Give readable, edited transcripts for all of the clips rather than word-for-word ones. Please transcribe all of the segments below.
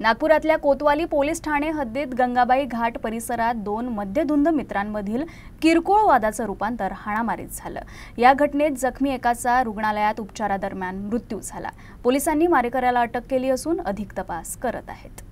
नागपुरातल्या कोतवाली पोलीस ठाणे हद्दीत गंगाबाई घाट परिसरात दोन मद्यधुंद मित्रांमधील किरकोळ वादाचं रूपांतर हाणामारीत झालं। या घटनेत जखमी एकाचा रुग्णालयात उपचारादरम्यान मृत्यू झाला। पोलिसांनी मारेकऱ्याला अटक केली असून अधिक तपास करत आहेत।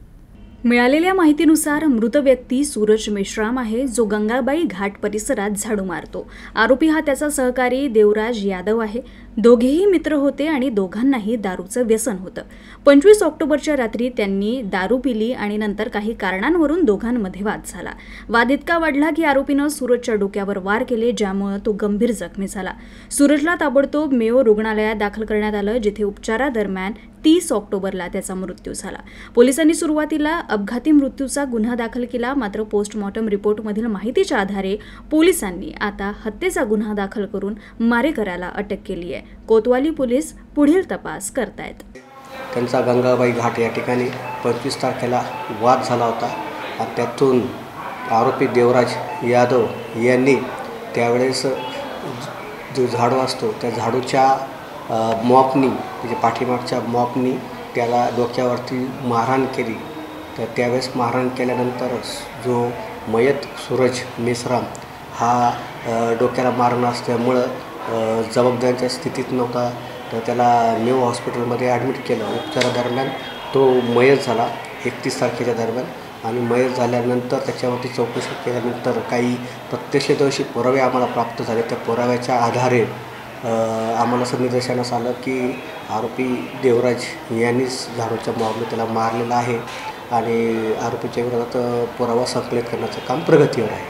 मिळालेल्या माहितीनुसार मृत व्यक्ती सूरज मेश्राम आहे, जो गंगाबाई घाट परिसरात झाडू मारतो। आरोपी हा त्याचा सहकारी देवराज यादव आहे। दोघेही मित्र होते आणि दोघांनाही दारूचं व्यसन होतं। 25 ऑक्टोबरच्या रात्री त्यांनी दारू पिली आणि नंतर काही कारणांवरून दोघांमध्ये वाद झाला। वाद इतका वाढला की आरोपीनं सूरजच्या डोक्यावर वार केले, ज्यामुळे तो गंभीर जखमी झाला। सूरजला ताबडतोब मेयो रुग्णालयात दाखल करण्यात आलं, जिथे उपचारादरम्यान 30 ऑक्टोबरला त्याचा मृत्यू झाला। पोलिसांनी सुरुवातीला अपघाती मृत्यूचा गुन्हा दाखल केला, मात्र पोस्टमॉर्टम रिपोर्टमधील माहितीच्या आधारे पोलिसांनी आता हत्येचा गुन्हा दाखल करून मारेकऱ्याला अटक केली आहे। कोतवाली पोलीस पुढील तपास करतायत। त्यांचा गंगाबाई घाट या ठिकाणी 25 तारखेला वाद झाला होता आणि त्यातून आरोपी देवराज यादव यांनी त्यावेळेस जो झाडू असतो त्या झाडूच्या मॉपनी, म्हणजे पाठीमागच्या मॉपनी त्याला डोक्यावरती मारहाण केली। तर त्यावेळेस मारहाण केल्यानंतर जो मयत सूरज मेश्राम हा डोक्याला मारहाण असल्यामुळं जबाबदारीच्या स्थितीत नव्हता, तर त्याला मेयो हॉस्पिटलमध्ये ॲडमिट केलं। उपचारादरम्यान तो मयत झाला 31 तारखेच्या दरम्यान, आणि मयत झाल्यानंतर त्याच्यावरती चौकशी केल्यानंतर काही प्रत्यक्षदर्शी पुरावे आम्हाला प्राप्त झाले। त्या पुराव्याच्या आधारे आम्हाला असं निदर्शनास आलं की आरोपी देवराज यांनीच झाडूच्या मॉबने त्याला मारलेला आहे आणि आरोपीच्या विरोधात पुरावा संकलित करण्याचं काम प्रगतीवर आहे।